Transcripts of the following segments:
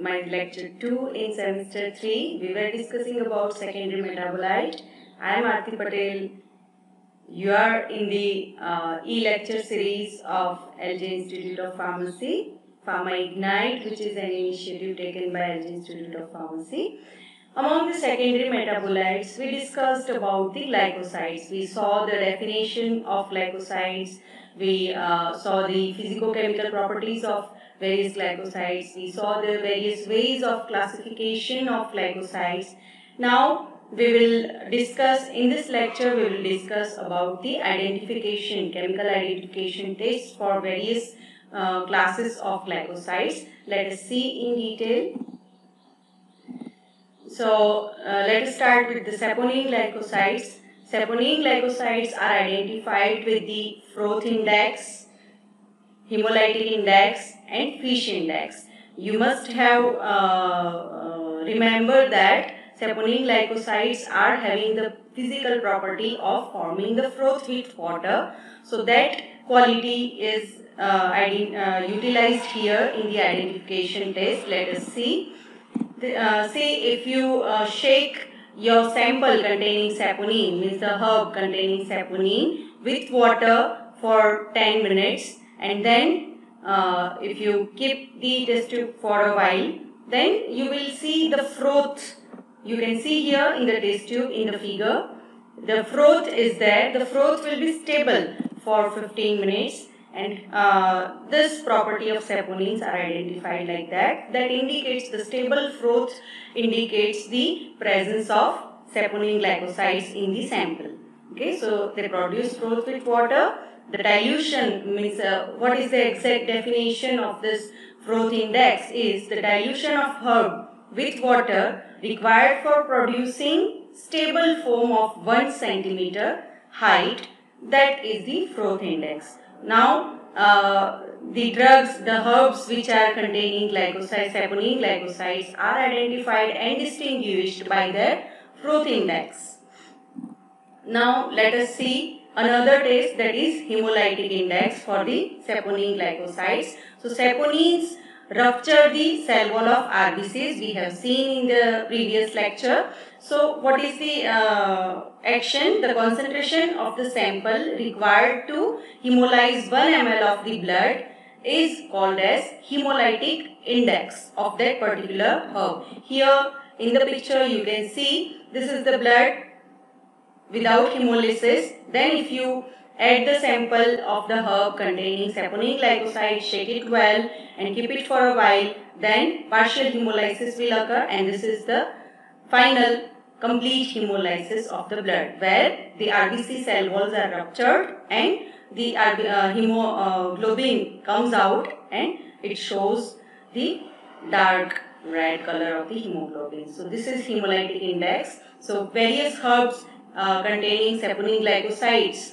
my lecture 2 in semester 3. We were discussing about secondary metabolite. I am Aarti Patel. You are in the e-lecture series of LJ Institute of Pharmacy, Pharma Ignite, which is an initiative taken by LJ Institute of Pharmacy. Among the secondary metabolites, we discussed about the glycosides. We saw the definition of glycosides. We saw the physicochemical properties of various glycosides. We saw the various ways of classification of glycosides. Now, we will discuss, in this lecture, we will discuss about the identification, chemical identification tests for various classes of glycosides. Let us see in detail. So, let us start with the saponin glycosides. Saponin glycosides are identified with the Froth index, hemolytic index and Fish index. You must have remember that saponin glycosides are having the physical property of forming the froth with water. So that quality is utilized here in the identification test. Let us see. Say if you shake your sample containing saponin, means the herb containing saponin, with water for 10 minutes, and then if you keep the test tube for a while, then you will see the froth. You can see here in the test tube in the figure, the froth is there. The froth will be stable for 15 minutes. And this property of saponins are identified like that. That indicates the stable froth indicates the presence of saponin glycosides in the sample. Okay, so they produce froth with water. The dilution means what is the exact definition of this froth index is the dilution of herb with water required for producing stable foam of 1 centimeter height. That is the froth index. Now, the drugs, the herbs which are containing glycosides, saponin glycosides are identified and distinguished by their froth index. Now, let us see another test, that is hemolytic index for the saponin glycosides. So, saponins rupture the cell wall of RBCs. We have seen in the previous lecture. So, what is the action? The concentration of the sample required to hemolyze 1 ml of the blood is called as hemolytic index of that particular herb. Here in the picture you can see this is the blood without hemolysis. Then if you add the sample of the herb containing saponin glycoside, shake it well and keep it for a while, then partial hemolysis will occur, and this is the final complete hemolysis of the blood where the RBC cell walls are ruptured and the hemoglobin comes out and it shows the dark red color of the hemoglobin. So this is hemolytic index. So various herbs containing saponin glycosides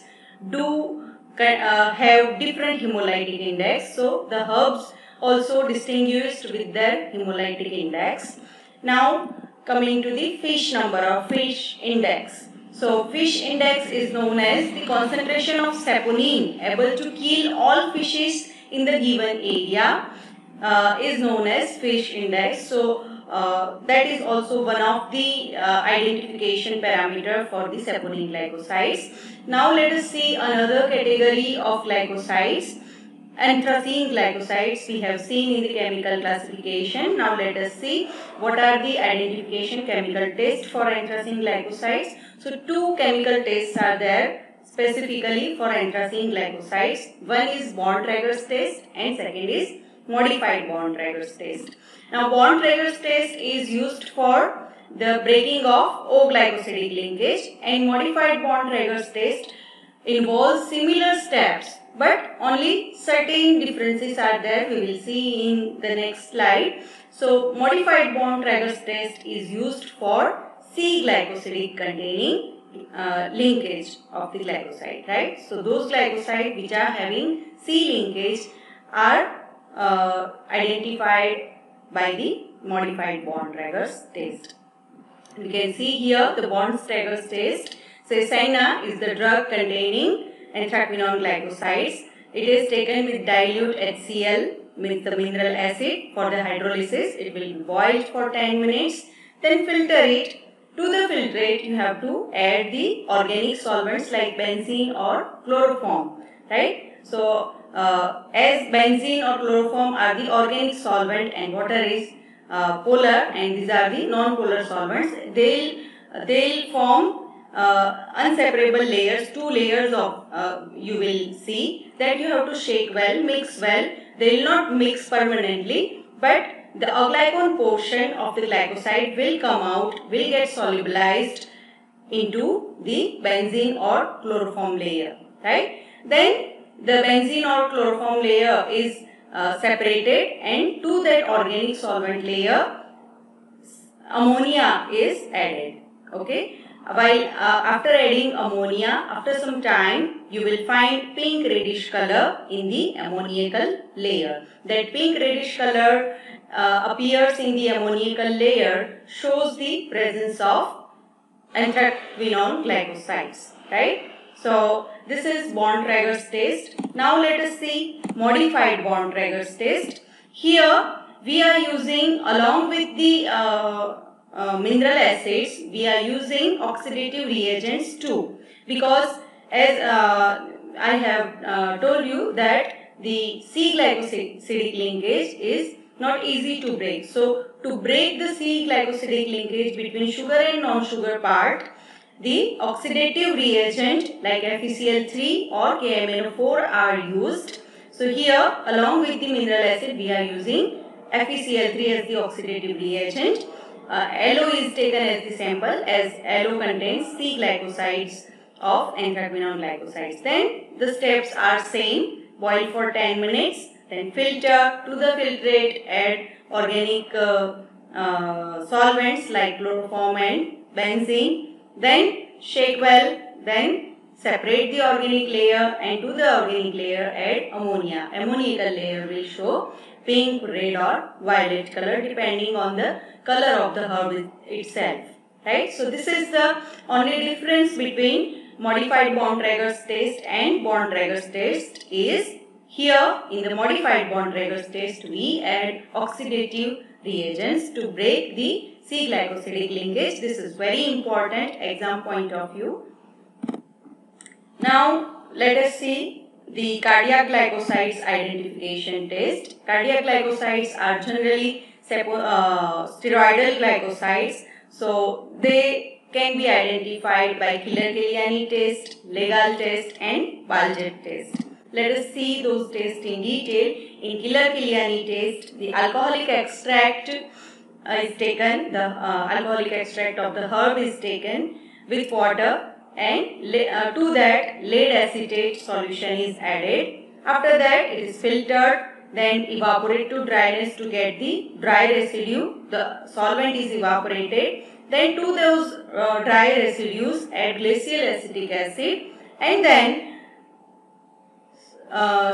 do have different hemolytic index. So the herbs also distinguished with their hemolytic index. Now coming to the Fish number or Fish index. So Fish index is known as the concentration of saponin able to kill all fishes in the given area is known as Fish index. So that is also one of the identification parameter for the saponin glycosides. Now let us see another category of glycosides. Anthracene glycosides we have seen in the chemical classification. Now let us see what are the identification chemical tests for anthracene glycosides. So 2 chemical tests are there specifically for anthracene glycosides. One is Born-Traeger's test and second is modified Born-Traeger's test. Now Born-Traeger's test is used for the breaking of O-glycosidic linkage, and modified Born-Traeger's test involves similar steps, but only certain differences are there. We will see in the next slide. So modified Born-Traeger's test is used for C-glycosidic containing linkage of the glycoside, right? So those glycosides which are having C linkage are identified by the modified Born-Traeger's test. We can see here the Born-Traeger's test. Cesina is the drug containing anthraquinone glycosides. It is taken with dilute HCl with the mineral acid for the hydrolysis. It will be boiled for 10 minutes. Then filter it. To the filtrate, you have to add the organic solvents like benzene or chloroform, right? So, as benzene or chloroform are the organic solvent and water is polar, and these are the non-polar solvents, they'll form unseparable layers, two layers of you will see that you have to shake well, mix well. They will not mix permanently, but the aglycone portion of the glycoside will come out, will get solubilized into the benzene or chloroform layer, right? Then the benzene or chloroform layer is separated, and to that organic solvent layer ammonia is added, okay? While after adding ammonia, after some time, you will find pink reddish color in the ammoniacal layer. That pink reddish color appears in the ammoniacal layer shows the presence of anthraquinone glycosides, right? So this is Born-Traeger's test. Now let us see modified Born-Traeger's test. Here we are using, along with the mineral acids, we are using oxidative reagents too, because as I have told you that the C-glycosidic linkage is not easy to break. So to break the C-glycosidic linkage between sugar and non-sugar part, the oxidative reagent like FeCl3 or KMnO4 are used. So here, along with the mineral acid, we are using FeCl3 as the oxidative reagent. LO is taken as the sample, as LO contains C-glycosides of anthraquinone glycosides. Then the steps are same: boil for 10 minutes, then filter. To the filtrate, add organic solvents like chloroform and benzene. Then shake well, then separate the organic layer, and to the organic layer add ammonia. Ammoniacal layer will show pink, red or violet color depending on the color of the herb itself, right? So this is the only difference between modified Born-Traeger's test and Born-Traeger's test is here in the modified Born-Traeger's test we add oxidative reagents to break the C-glycosidic linkage. This is very important exam point of view. Now let us see the cardiac glycosides identification test. Cardiac glycosides are generally steroidal glycosides, so they can be identified by Killer-Kiliani test, Legal test and Baljet test. Let us see those tests in detail. In Killer-Kiliani test, the alcoholic extract is taken, the alcoholic extract of the herb is taken with water, and to that lead acetate solution is added. After that it is filtered, then evaporate to dryness to get the dry residue. The solvent is evaporated. Then to those dry residues add glacial acetic acid, and then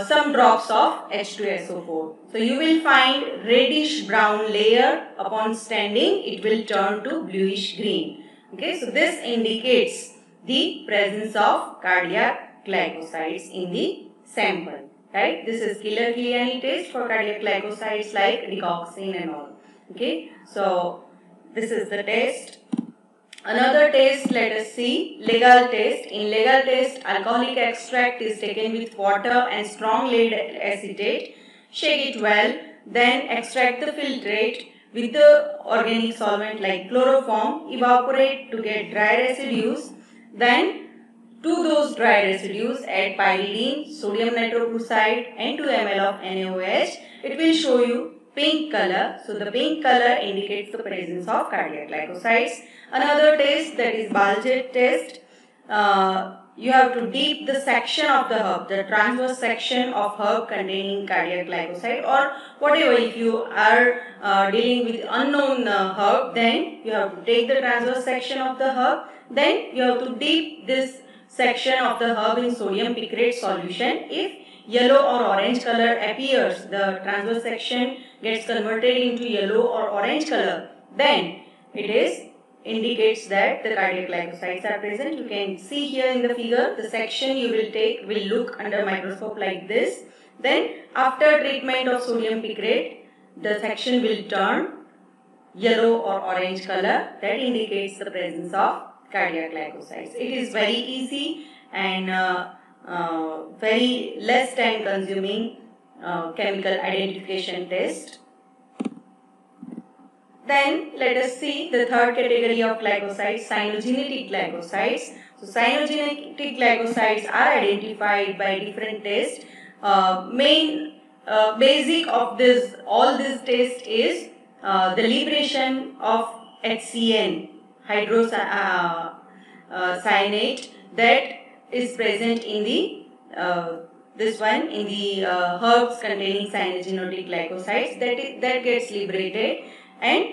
some drops of H2SO4. So you will find reddish brown layer. Upon standing it will turn to bluish green. Okay, so this indicates the presence of cardiac glycosides in the sample, right? This is Killer-Kiliani test for cardiac glycosides like ricocosine and all. Okay, so this is the test. Another test, let us see, Legal test. In Legal test, alcoholic extract is taken with water and strong lead acetate. Shake it well, then extract the filtrate with the organic solvent like chloroform, evaporate to get dry residues. Then to those dry residues add pyridine, sodium nitroprusside and 2 ml of NaOH. It will show you pink color. So the pink color indicates the presence of cardiac glycosides. Another test, that is Baljet test. You have to dip the section of the herb, the transverse section of herb containing cardiac glycoside, or whatever. If you are dealing with unknown herb, then you have to take the transverse section of the herb. Then you have to dip this section of the herb in sodium picrate solution. If yellow or orange color appears, the transverse section gets converted into yellow or orange color, then it indicates that the cardiac glycosides are present. You can see here in the figure, the section you will take will look under microscope like this. Then after treatment of sodium picrate, the section will turn yellow or orange color. That indicates the presence of cardiac glycosides. It is very easy and very less time consuming chemical identification test. Then let us see the third category of glycosides, cyanogenetic glycosides. So cyanogenetic glycosides are identified by different tests. Main basic of this all this test is the liberation of HCN, hydrocyanate, that is present in the this one in the herbs containing cyanogenetic glycosides, that gets liberated, and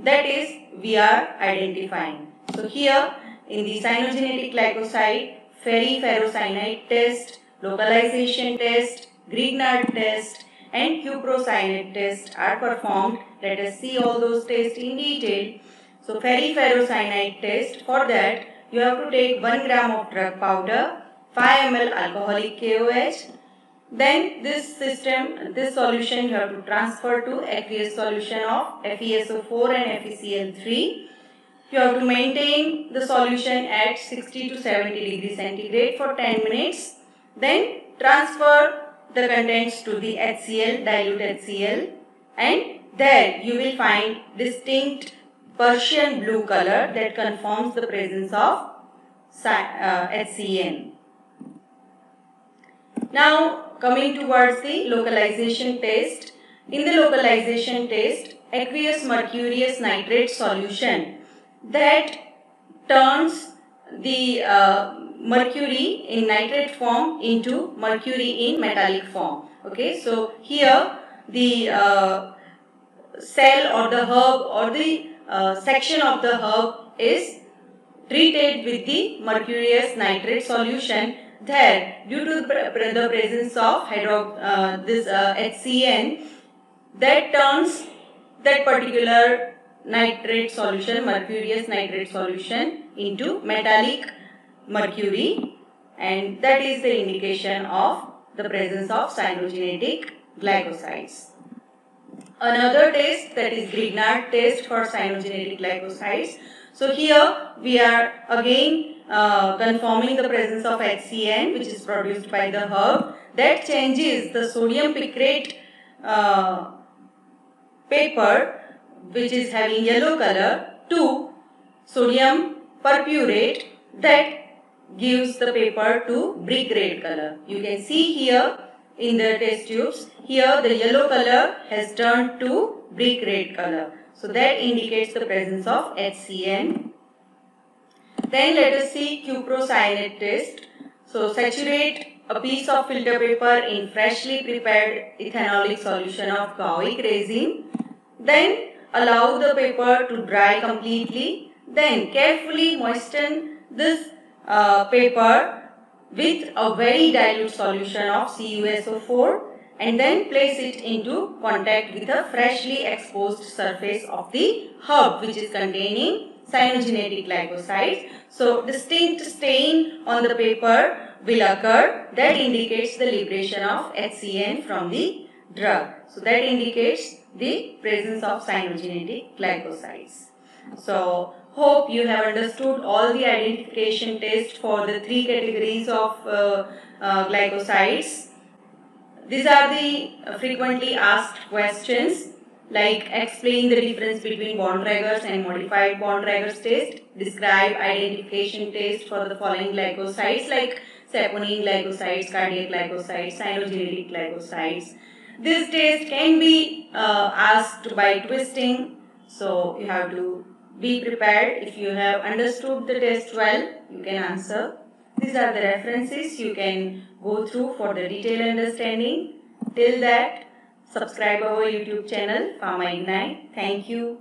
that is we are identifying. So here in the cyanogenetic glycoside, ferricyanide test, localization test, Grignard test and cuprocyanate test are performed. Let us see all those tests in detail. So ferricyanide test, for that you have to take 1 gram of drug powder, 5 ml alcoholic KOH. Then this solution you have to transfer to aqueous solution of FeSO4 and FeCl3. You have to maintain the solution at 60 to 70 degrees centigrade for 10 minutes. Then transfer the contents to the HCl, dilute HCl, and there you will find distinct Persian blue color that confirms the presence of HCN. Now coming towards the localization test. In the localization test, aqueous mercurius nitrate solution that turns the mercury in nitrate form into mercury in metallic form. Okay, so here the cell or the herb or the section of the herb is treated with the mercurius nitrate solution. There, due to the presence of HCN, that turns that particular nitrate solution, mercurius nitrate solution, into metallic mercury, and that is the indication of the presence of cyanogenetic glycosides. Another test, that is Grignard test for cyanogenetic glycosides. So here we are again confirming the presence of HCN, which is produced by the herb, that changes the sodium picrate paper, which is having yellow color, to sodium perpurate, that gives the paper to brick red color. You can see here in the test tubes, here the yellow color has turned to brick red color. So that indicates the presence of HCN. Then let us see cuprocyanate test. So saturate a piece of filter paper in freshly prepared ethanolic solution of guaic resin. Then allow the paper to dry completely. Then carefully moisten this paper with a very dilute solution of CuSO4 and then place it into contact with a freshly exposed surface of the herb, which is containing cyanogenetic glycosides. So distinct stain on the paper will occur, that indicates the liberation of HCN from the drug. So that indicates the presence of cyanogenetic glycosides. So hope you have understood all the identification tests for the 3 categories of glycosides. These are the frequently asked questions, like explain the difference between Bontrager's and modified Bontrager's test. Describe identification test for the following glycosides like saponin glycosides, cardiac glycosides, cyanogenetic glycosides. This test can be asked by twisting, so you have to be prepared. If you have understood the test well, you can answer. These are the references you can go through for the detailed understanding. Till that, subscribe our YouTube channel, Pharma Ignite. Thank you.